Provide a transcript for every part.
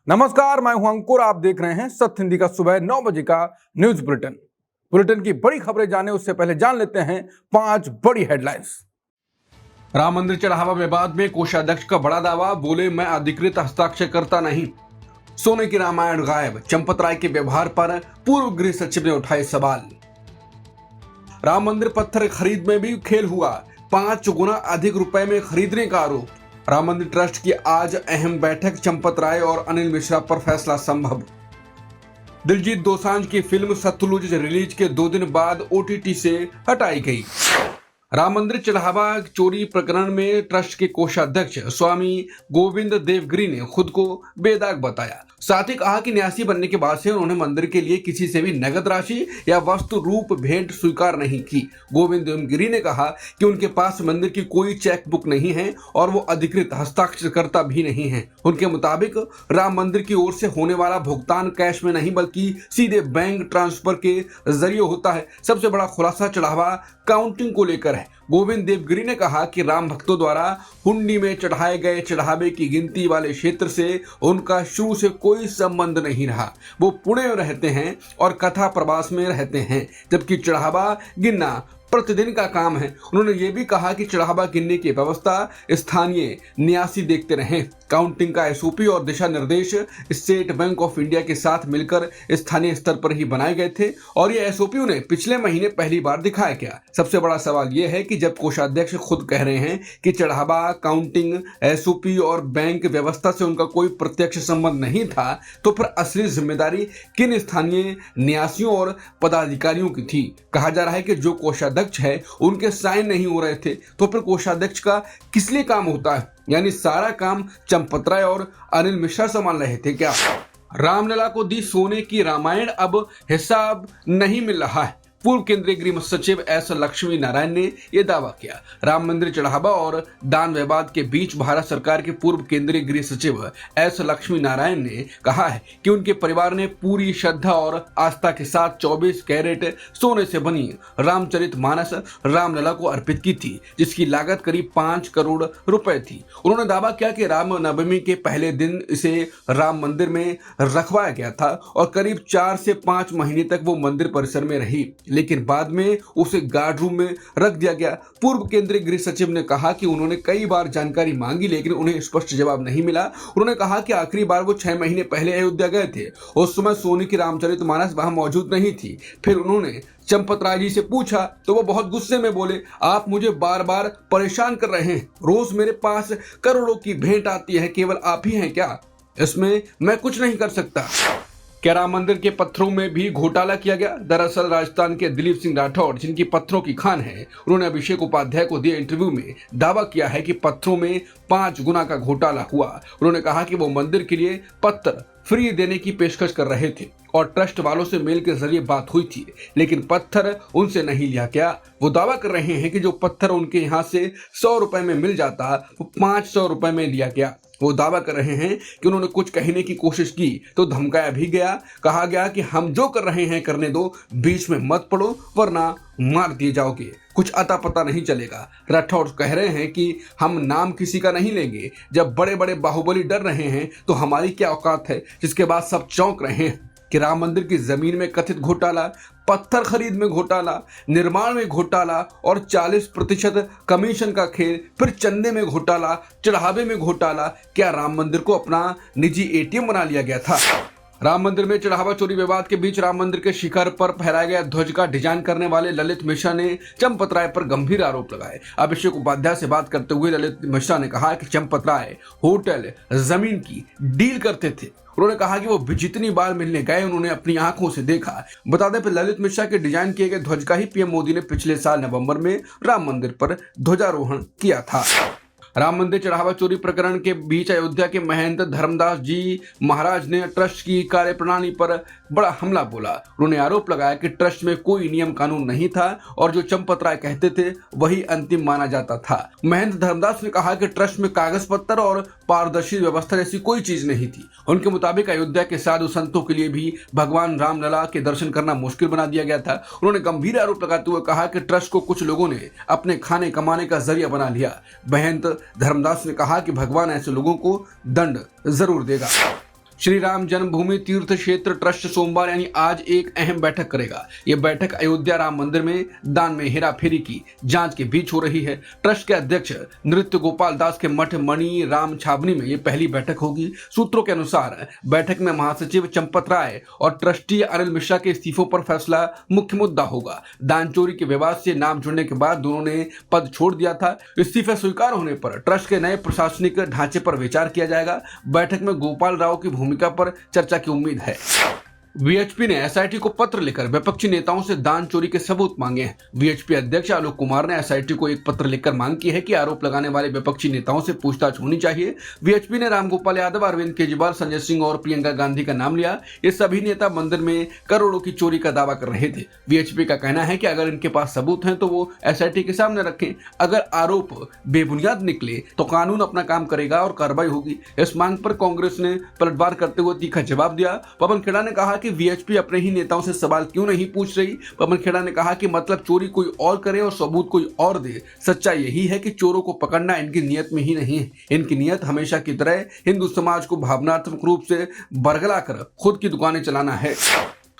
नमस्कार, मैं हूं अंकुर। आप देख रहे हैं सत्य हिंदी का सुबह 9 बजे का न्यूज बुलेटिन। बुलेटिन की बड़ी खबरें जाने उससे पहले जान लेते हैं 5 बड़ी हेडलाइंस। राम मंदिर चढ़ावा विवाद में कोषाध्यक्ष का बड़ा दावा, बोले मैं अधिकृत हस्ताक्षर करता नहीं। सोने की रामायण गायब, चंपत राय के व्यवहार पर पूर्व गृह सचिव ने उठाए सवाल। राम मंदिर पत्थर खरीद में भी खेल हुआ, 5 गुना अधिक रुपए में खरीदने का आरोप। राम मंदिर ट्रस्ट की आज अहम बैठक, चंपत राय और अनिल मिश्रा पर फैसला संभव। दिलजीत दोसांझ की फिल्म सतलुज रिलीज के 2 दिन बाद ओटीटी से हटाई गई। राम मंदिर चढ़ावा चोरी प्रकरण में ट्रस्ट के कोषाध्यक्ष स्वामी गोविंद देवगिरी ने खुद को बेदाग बताया। साथ ही कहा कि न्यासी बनने के बाद से उन्होंने मंदिर के लिए किसी से भी नगद राशि या वस्तु रूप भेंट स्वीकार नहीं की। गोविंद देवगिरी ने कहा कि उनके पास मंदिर की कोई चेक बुक नहीं है और वो अधिकृत हस्ताक्षरकर्ता भी नहीं है। उनके मुताबिक राम मंदिर की ओर से होने वाला भुगतान कैश में नहीं बल्कि सीधे बैंक ट्रांसफर के जरिए होता है। सबसे बड़ा खुलासा चढ़ावा काउंटिंग को लेकर है। गोविंद देवगिरी ने कहा कि राम भक्तों द्वारा हुंडी में चढ़ाए गए चढ़ावे की गिनती वाले क्षेत्र से उनका शुरू से कोई संबंध नहीं रहा। वो पुणे में रहते हैं और कथा प्रवास में रहते हैं, जबकि चढ़ावा गिनना प्रतिदिन का काम है। उन्होंने ये भी कहा कि चढ़ावा गिनने की व्यवस्था स्थानीय न्यासी देखते रहे। काउंटिंग का एसओपी और दिशा निर्देश स्टेट बैंक ऑफ इंडिया के साथ मिलकर स्थानीय स्तर पर ही बनाए गए थे और ये एसओपी उन्हें पिछले महीने पहली बार दिखाया गया। सबसे बड़ा सवाल यह है कि जब कोषाध्यक्ष खुद कह रहे हैं कि चढ़ावा, काउंटिंग, एसओपी और बैंक व्यवस्था से उनका कोई प्रत्यक्ष संबंध नहीं था, तो फिर असली जिम्मेदारी किन स्थानीय न्यासियों और पदाधिकारियों की थी? कहा जा रहा है कि जो कोषाध्यक्ष है उनके साइन नहीं हो रहे थे, तो फिर कोषाध्यक्ष का किस लिए काम होता है? यानी सारा काम चंपत राय और अनिल मिश्रा संभाल रहे थे क्या? रामलला को दी सोने की रामायण, अब हिसाब नहीं मिल रहा है। पूर्व केंद्रीय गृह सचिव एस लक्ष्मी नारायण ने यह दावा किया। राम मंदिर चढ़ावा और दान विवाद के बीच भारत सरकार के पूर्व केंद्रीय गृह सचिव एस लक्ष्मी नारायण ने कहा है कि उनके परिवार ने पूरी श्रद्धा और आस्था के साथ 24 कैरेट सोने से बनी रामचरितमानस रामलला को अर्पित की थी, जिसकी लागत करीब 5 करोड़ रुपए थी। उन्होंने दावा किया कि राम नवमी के पहले दिन इसे राम मंदिर में रखवाया गया था और करीब 4 से 5 महीने तक वो मंदिर परिसर में रही, लेकिन बाद में उसे गार्ड रूम में रख दिया गया। पूर्व केंद्रीय गृह सचिव ने कहा कि उन्होंने कई बार जानकारी मांगी, लेकिन उन्हें स्पष्ट जवाब नहीं मिला। उन्होंने कहा कि आखिरी बार वो 6 महीने पहले अयोध्या गए थे। उस समय सोने की रामचरितमानस वहां मौजूद नहीं थी। फिर उन्होंने चंपत राय जी से पूछा तो वो बहुत गुस्से में बोले, आप मुझे बार बार परेशान कर रहे हैं। रोज मेरे पास करोड़ों की भेंट आती है, केवल आप ही हैं क्या? इसमें मैं कुछ नहीं कर सकता। क्या राम मंदिर के पत्थरों में भी घोटाला किया गया? दरअसल राजस्थान के दिलीप सिंह राठौड़, जिनकी पत्थरों की खान है, उन्होंने अभिषेक उपाध्याय को दिए इंटरव्यू में दावा किया है कि पत्थरों में 5 गुना का घोटाला हुआ। उन्होंने कहा कि वो मंदिर के लिए पत्थर फ्री देने की पेशकश कर रहे थे और ट्रस्ट वालों से मेल के जरिए बात हुई थी, लेकिन पत्थर उनसे नहीं लिया गया। वो दावा कर रहे हैं कि जो पत्थर उनके यहाँ से 100 रुपए में मिल जाता, वो 500 रुपए में लिया गया। वो दावा कर रहे हैं कि उन्होंने कुछ कहने की कोशिश की तो धमकाया भी गया। कहा गया कि हम जो कर रहे हैं करने दो, बीच में मत पड़ो वरना मार दिए जाओगे, कुछ अता पता नहीं चलेगा। राठौड़ कह रहे हैं कि हम नाम किसी का नहीं लेंगे। जब बड़े बड़े बाहुबली डर रहे हैं तो हमारी क्या औकात है? जिसके बाद सब चौंक रहे हैं कि राम मंदिर की जमीन में कथित घोटाला, पत्थर खरीद में घोटाला, निर्माण में घोटाला और 40% कमीशन का खेल, फिर चंदे में घोटाला, चढ़ावे में घोटाला। क्या राम मंदिर को अपना निजी एटीएम बना लिया गया था? राम मंदिर में चढ़ावा चोरी विवाद के बीच राम मंदिर के शिखर पर फहराया गया ध्वज का डिजाइन करने वाले ललित मिश्रा ने चंपत राय पर गंभीर आरोप लगाए। अभिषेक उपाध्याय से बात करते हुए ललित मिश्रा ने कहा कि चंपत राय होटल, जमीन की डील करते थे। उन्होंने कहा कि वो जितनी बार मिलने गए उन्होंने अपनी आंखों से देखा। बता दें, ललित मिश्रा के डिजाइन किए गए ध्वज का ही पीएम मोदी ने पिछले साल नवंबर में राम मंदिर पर ध्वजारोहण किया था। राम मंदिर चढ़ावा चोरी प्रकरण के बीच अयोध्या के महंत धर्मदास जी महाराज ने ट्रस्ट की कार्यप्रणाली पर बड़ा हमला बोला। उन्होंने आरोप लगाया कि ट्रस्ट में कोई नियम कानून नहीं था और जो चंपत राय कहते थे वही अंतिम माना जाता था। महंत धर्मदास ने कहा कि ट्रस्ट में कागज पत्तर और पारदर्शी व्यवस्था जैसी कोई चीज नहीं थी। उनके मुताबिक अयोध्या के साधु संतों के लिए भी भगवान रामलला के दर्शन करना मुश्किल बना दिया गया था। उन्होंने गंभीर आरोप लगाते हुए कहा कि ट्रस्ट को कुछ लोगों ने अपने खाने कमाने का जरिया बना लिया। महंत धर्मदास ने कहा कि भगवान ऐसे लोगों को दंड जरूर देगा। श्री राम जन्मभूमि तीर्थ क्षेत्र ट्रस्ट सोमवार यानी आज एक अहम बैठक करेगा। यह बैठक अयोध्या राम मंदिर में दान में हेराफेरी की जांच के बीच हो रही है। ट्रस्ट के अध्यक्ष नृत्य गोपाल दास के मठ मणि राम छावनी में यह पहली बैठक होगी। सूत्रों के अनुसार बैठक में महासचिव चंपत राय और ट्रस्टी अनिल मिश्रा के इस्तीफों पर फैसला मुख्य मुद्दा होगा। दान चोरी के विवाद से नाम जुड़ने के बाद दोनों ने पद छोड़ दिया था। इस्तीफे स्वीकार होने पर ट्रस्ट के नए प्रशासनिक ढांचे पर विचार किया जाएगा। बैठक में गोपाल राव की भूमिका पर चर्चा की उम्मीद है। वीएचपी ने एसआईटी को पत्र लिखकर विपक्षी नेताओं से दान चोरी के सबूत मांगे हैं। वीएचपी अध्यक्ष आलोक कुमार ने एसआईटी को एक पत्र लिखकर मांग की है कि आरोप लगाने वाले विपक्षी नेताओं से पूछताछ होनी चाहिए। वीएचपी ने रामगोपाल यादव, अरविंद केजरीवाल, संजय सिंह और प्रियंका गांधी का नाम लिया। ये सभी नेता मंदिर में करोड़ों की चोरी का दावा कर रहे थे। वीएचपी का कहना है कि अगर इनके पास सबूत हैं तो वो एसआईटी के सामने रखें। अगर आरोप बेबुनियाद निकले तो कानून अपना काम करेगा और कार्रवाई होगी। इस मांग पर कांग्रेस ने पलटवार करते हुए तीखा जवाब दिया। पवन खेड़ा ने कहा कि वीएचपी अपने ही नेताओं से सवाल क्यों नहीं पूछ रही। पवन खेड़ा ने कहा कि मतलब चोरी कोई और करे और सबूत कोई और दे। सच्चाई यही है कि चोरों को पकड़ना इनकी नियत में ही नहीं है। इनकी नियत हमेशा की तरह हिंदू समाज को भावनात्मक रूप से बरगलाकर खुद की दुकानें चलाना है।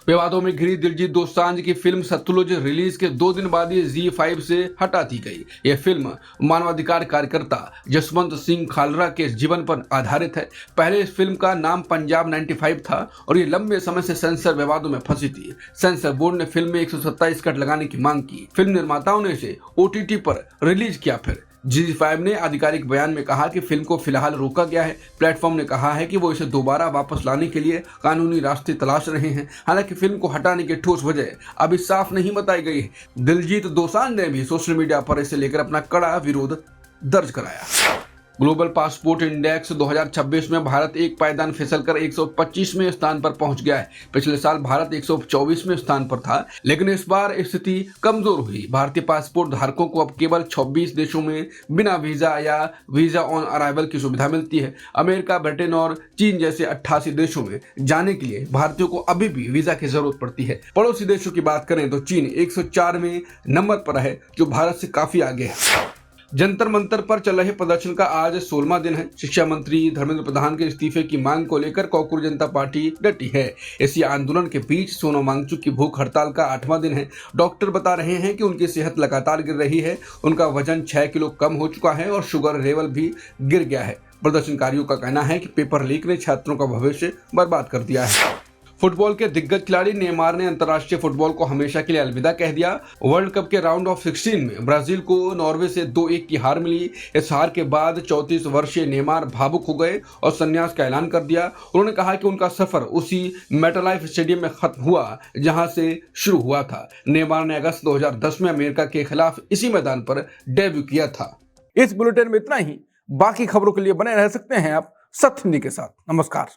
विवादों में घिरी दिलजीत दोसांझ की फिल्म सतलुज रिलीज के 2 दिन बाद ये ZEE5 से हटा दी गई। यह फिल्म मानवाधिकार कार्यकर्ता जसवंत सिंह खालरा के जीवन पर आधारित है। पहले इस फिल्म का नाम पंजाब 95 था और ये लंबे समय से सेंसर विवादों में फंसी थी। सेंसर बोर्ड ने फिल्म में 127 कट लगाने की मांग की। फिल्म निर्माताओं ने इसे OTT पर रिलीज किया। फिर ZEE5 ने आधिकारिक बयान में कहा कि फिल्म को फिलहाल रोका गया है। प्लेटफॉर्म ने कहा है कि वो इसे दोबारा वापस लाने के लिए कानूनी रास्ते तलाश रहे हैं। हालांकि फिल्म को हटाने की ठोस वजह अभी साफ नहीं बताई गई है। दिलजीत दोसांझ ने भी सोशल मीडिया पर इसे लेकर अपना कड़ा विरोध दर्ज कराया। ग्लोबल पासपोर्ट इंडेक्स 2026 में भारत एक पायदान फिसलकर 125वें स्थान पर पहुंच गया है। पिछले साल भारत 124वें स्थान पर था, लेकिन इस बार स्थिति कमजोर हुई। भारतीय पासपोर्ट धारकों को अब केवल 26 देशों में बिना वीजा या वीजा ऑन अराइवल की सुविधा मिलती है। अमेरिका, ब्रिटेन और चीन जैसे 88 देशों में जाने के लिए भारतीयों को अभी भी वीजा की जरूरत पड़ती है। पड़ोसी देशों की बात करें तो चीन 104वें नंबर पर है, जो भारत से काफी आगे है। जंतर मंतर पर चल रहे प्रदर्शन का आज 16वां दिन है। शिक्षा मंत्री धर्मेंद्र प्रधान के इस्तीफे की मांग को लेकर कोकुर जनता पार्टी डटी है। इसी आंदोलन के बीच सोनम वांगचुक की भूख हड़ताल का 8वां दिन है। डॉक्टर बता रहे हैं कि उनकी सेहत लगातार गिर रही है। उनका वजन 6 किलो कम हो चुका है और शुगर लेवल भी गिर गया है। प्रदर्शनकारियों का कहना है कि पेपर लीक ने छात्रों का भविष्य बर्बाद कर दिया है। फुटबॉल के दिग्गज खिलाड़ी नेमार ने अंतर्राष्ट्रीय फुटबॉल को हमेशा के लिए अलविदा कह दिया। वर्ल्ड कप के राउंड ऑफ 16 में ब्राजील को नॉर्वे से 2-1 की हार मिली। इस हार के बाद 34 वर्षीय नेमार भावुक हो गए और संन्यास का ऐलान कर दिया। उन्होंने कहा कि उनका सफर उसी मेटालाइफ स्टेडियम में खत्म हुआ जहां से शुरू हुआ था। नेमार ने अगस्त 2010 में अमेरिका के खिलाफ इसी मैदान पर डेब्यू किया था। इस बुलेटिन में इतना ही। बाकी खबरों के लिए बने रह सकते हैं आप सत्य हिंदी के साथ। नमस्कार।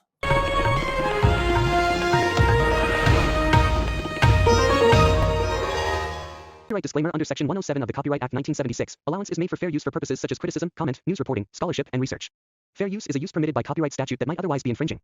Copyright disclaimer under Section 107 of the Copyright Act 1976. Allowance is made for fair use for purposes such as criticism, comment, news reporting, scholarship, and research. Fair use is a use permitted by copyright statute that might otherwise be infringing.